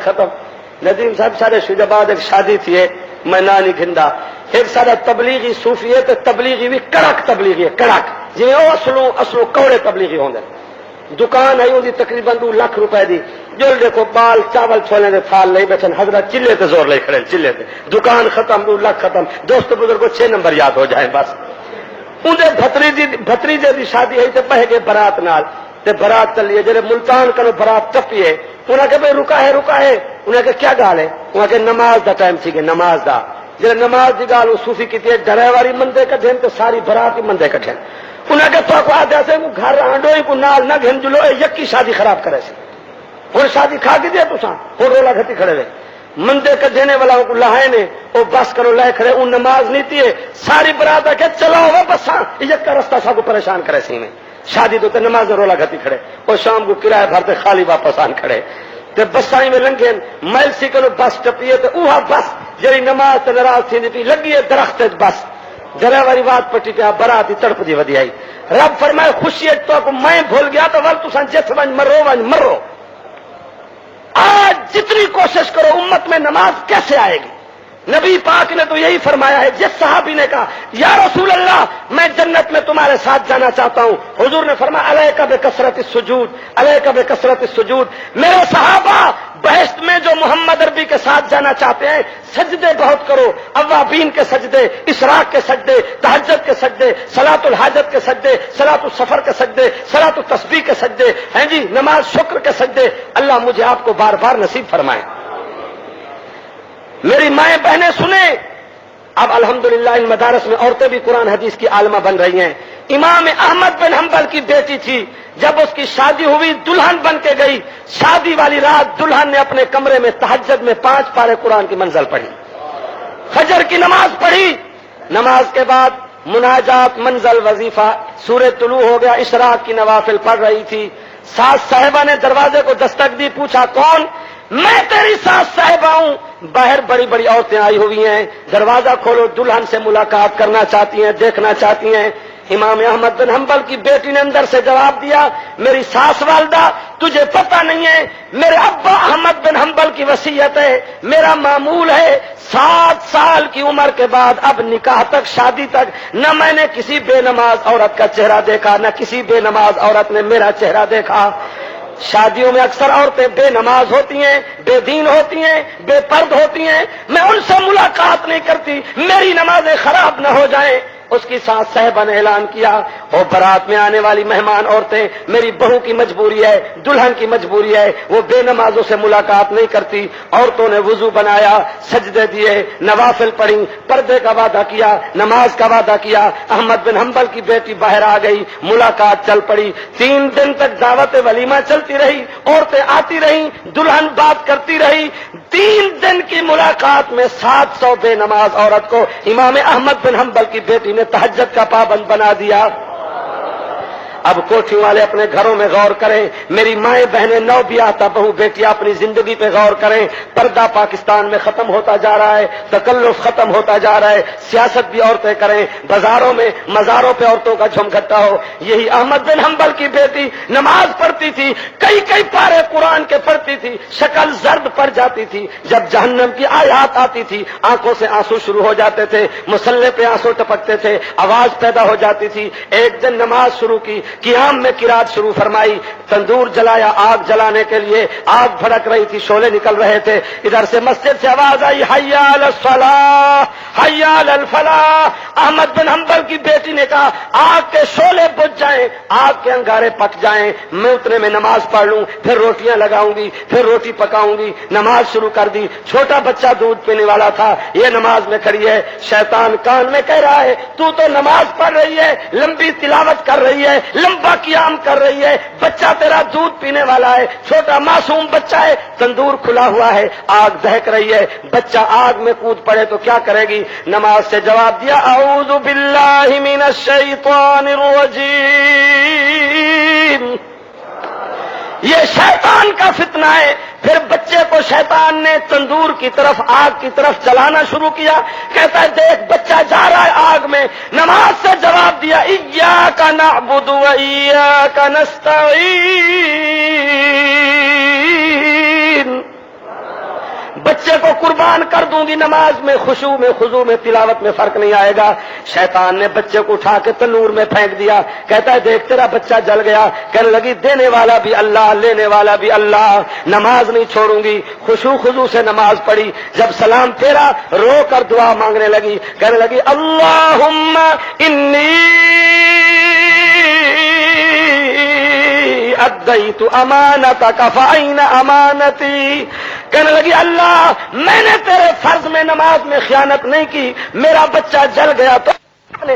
ختم ندیم صاحب سارے شجاباد ایک شادی تھی میں نانی گھندا ایک سارا تبلیغی صوفی ہے تو تبلیغی بھی کڑک تبلیغی ہے کڑک جی اصلو کوڑے تبلیغی ہوں دکان آئی ہوتی تقریباً 2 لاکھ روپے دی جو دیکھو بال چاول چھولے دے تھال لے بیٹھن حضرت چلے تے زور لے کھڑے چلے تے دکان ختم 2 لاکھ ختم دوست بزرگ کو 6 نمبر یاد ہو جائیں بس انہیں بھتریجے دی شادی ہے تے پہ گئے برات نال تے برات چلیے جڑے ملتان کرو برات ٹپیے انہیں کہ بھائی رکا ہے انہیں کہ کیا گال ہے انہیں کہ نماز دا ٹائم سی گے نماز دا جب نماز دی گال صوفی کی تھی ڈرے والی مندے کٹھیں تو ساری برات ہی مندے کٹھیں انہیں کہ تو کو آدھے سے گھر آنڈوئی کو نال نہ گھن جلو یکی شادی خراب کرے سی اور شادی کھا کے دیا تو ساں اور رولا گھٹی کھڑے ہوئے مندے کا دینے والا کو لہائے نے وہ بس کرو لے کھڑے ان نماز نہیں تھی ساری برات آ کے چلا ہوا بس یک کا رستہ سا کو پریشان کرے سی میں شادی تو نماز رولا گھتی کھڑے اور شام کو کرایہ بھرتے خالی واپس آن کھڑے تے بسائی میں لنگے میل سی کرو بس ٹپیے تے اوہا بس جڑی نماز تے ناراض تھی پی لگی ہے درخت بس جرے والی بات پٹی پہ برات تڑپ دی ودی آئی رب فرمائے خوشی تو کو میں بھول گیا تو ول تساں جس ونج مرو آج جتنی کوشش کرو امت میں نماز کیسے آئے گی نبی پاک نے تو یہی فرمایا ہے جس صحابی نے کہا یا رسول اللہ میں جنت میں تمہارے ساتھ جانا چاہتا ہوں حضور نے فرمایا علیک بکثرت السجود میرے صحابہ بہشت میں جو محمد عربی کے ساتھ جانا چاہتے ہیں سجدے بہت کرو اوابین کے سجدے اشراق کے سجدے تہجد کے سجدے صلاۃ الحاجت کے سجدے صلاۃ السفر کے سجدے صلاۃ التسبیح کے سجدے ہیں جی نماز شکر کے سجدے اللہ مجھے آپ کو بار بار نصیب فرمائے میری مائیں بہنیں سنیں اب الحمدللہ ان مدارس میں عورتیں بھی قرآن حدیث کی عالمہ بن رہی ہیں امام احمد بن حنبل کی بیٹی تھی جب اس کی شادی ہوئی دلہن بن کے گئی شادی والی رات دلہن نے اپنے کمرے میں تہجد میں 5 پارے قرآن کی منزل پڑھی فجر کی نماز پڑھی نماز کے بعد مناجات منزل وظیفہ سورہ طلوع ہو گیا اشراق کی نوافل پڑھ رہی تھی ساس صاحبہ نے دروازے کو دستک دی پوچھا کون میں تیری ساس صاحبہ ہوں باہر بڑی بڑی عورتیں آئی ہوئی ہیں دروازہ کھولو دلہن سے ملاقات کرنا چاہتی ہیں دیکھنا چاہتی ہیں امام احمد بن حنبل کی بیٹی نے اندر سے جواب دیا میری ساس والدہ تجھے پتہ نہیں ہے میرے ابا احمد بن حنبل کی وصیت ہے میرا معمول ہے 7 سال کی عمر کے بعد اب نکاح تک شادی تک نہ میں نے کسی بے نماز عورت کا چہرہ دیکھا نہ کسی بے نماز عورت نے میرا چہرہ دیکھا شادیوں میں اکثر عورتیں بے نماز ہوتی ہیں بے دین ہوتی ہیں بے پرد ہوتی ہیں میں ان سے ملاقات نہیں کرتی میری نمازیں خراب نہ ہو جائیں اس کی ساس صاحبہ نے اعلان کیا اور برات میں آنے والی مہمان عورتیں میری بہو کی مجبوری ہے دلہن کی مجبوری ہے وہ بے نمازوں سے ملاقات نہیں کرتی عورتوں نے وضو بنایا سجدے دیے نوافل پڑھی پردے کا وعدہ کیا نماز کا وعدہ کیا احمد بن حنبل کی بیٹی باہر آ گئی ملاقات چل پڑی 3 دن تک دعوت ولیمہ چلتی رہی عورتیں آتی رہیں دلہن بات کرتی رہی 3 دن کی ملاقات میں 700 بے نماز عورت کو امام احمد بن حنبل کی بیٹی نے تہجد کا پابند بنا دیا اب کوٹھیوں والے اپنے گھروں میں غور کریں میری مائیں بہنیں نو بیاہتا بہو بیٹیاں اپنی زندگی پہ غور کریں پردہ پاکستان میں ختم ہوتا جا رہا ہے تکلف ختم ہوتا جا رہا ہے سیاست بھی عورتیں کریں بازاروں میں مزاروں پہ عورتوں کا جھمگھٹا ہو یہی احمد بن حنبل کی بیٹی نماز پڑھتی تھی کئی پارے قرآن کے پڑھتی تھی شکل زرد پڑ جاتی تھی جب جہنم کی آیات آتی تھی آنکھوں سے آنسو شروع ہو جاتے تھے مصلے پہ آنسو ٹپکتے تھے آواز پیدا ہو جاتی تھی ایک دن نماز شروع کی قیام میں قرات شروع فرمائی تندور جلایا آگ جلانے کے لیے آگ بھڑک رہی تھی شعلے نکل رہے تھے ادھر سے مسجد سے آواز آئی حی علی الصلاۃ حی علی الفلاح احمد بن حنبل کی بیٹی نے کہا آگ کے شعلے بجھ جائیں آگ کے انگارے پک جائیں میں اتنے میں نماز پڑھ لوں پھر روٹیاں لگاؤں گی پھر روٹی پکاؤں گی نماز شروع کر دی چھوٹا بچہ دودھ پینے والا تھا یہ نماز میں کھڑی ہے شیطان کان میں کہہ رہا ہے تو نماز پڑھ رہی ہے لمبی تلاوت کر رہی ہے لمبا قیام کر رہی ہے بچہ تیرا دودھ پینے والا ہے چھوٹا معصوم بچہ ہے تندور کھلا ہوا ہے آگ دہک رہی ہے بچہ آگ میں کود پڑے تو کیا کرے گی نماز سے جواب دیا اعوذ باللہ من الشیطان الرجیم یہ شیطان کا فتنہ ہے پھر بچے کو شیطان نے تندور کی طرف آگ کی طرف چلانا شروع کیا کہتا ہے دیکھ بچہ جا رہا ہے آگ میں نماز سے جواب دیا ایاک نعبد و ایاک نستعین کو قربان کر دوں گی، نماز میں خشوع میں خضوع میں تلاوت میں فرق نہیں آئے گا۔ شیطان نے بچے کو اٹھا کے تنور میں پھینک دیا، کہتا ہے دیکھ تیرا بچہ جل گیا۔ کہنے لگی دینے والا بھی اللہ، لینے والا بھی اللہ، نماز نہیں چھوڑوں گی۔ خشوع خضوع سے نماز پڑھی، جب سلام پھیرا رو کر دعا مانگنے لگی، کہنے لگی اللہم انی ادیت امانتک فأین امانتی۔ کہنے لگی اللہ میں نے تیرے فرض میں نماز میں خیانت نہیں کی، میرا بچہ جل گیا تو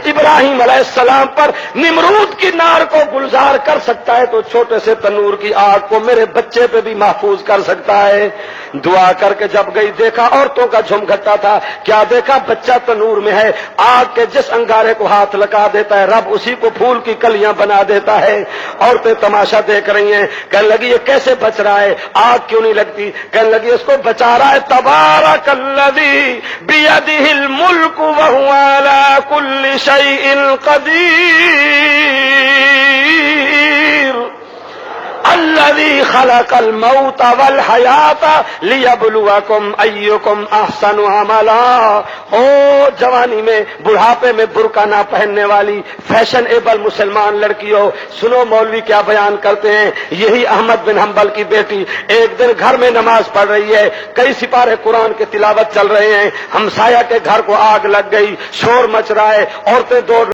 ابراہیم علیہ السلام پر نمرود کی نار کو گلزار کر سکتا ہے تو چھوٹے سے تنور کی آگ کو میرے بچے پہ بھی محفوظ کر سکتا ہے۔ دعا کر کے جب گئی دیکھا عورتوں کا جھم گھٹا تھا، کیا دیکھا بچہ تنور میں ہے، آگ کے جس انگارے کو ہاتھ لگا دیتا ہے رب اسی کو پھول کی کلیاں بنا دیتا ہے۔ عورتیں تماشا دیکھ رہی ہیں، کہنے لگی یہ کیسے بچ رہا ہے، آگ کیوں نہیں لگتی؟ کہنے لگی اس کو بچا رہا ہے تبارک الذی بیدہ الملک وہو علی کل شیء قدیر الذی خلق الموت والحیات لیبلوکم ایکم احسن عملا۔ او جوانی میں بڑھاپے میں برقع نہ پہننے والی فیشن ایبل مسلمان لڑکیوں، سنو مولوی کیا بیان کرتے ہیں۔ یہی احمد بن حنبل کی بیٹی ایک دن گھر میں نماز پڑھ رہی ہے، کئی سپارے قرآن کے تلاوت چل رہے ہیں، ہمسایہ کے گھر کو آگ لگ گئی، شور مچ رہا ہے، عورتیں دوڑ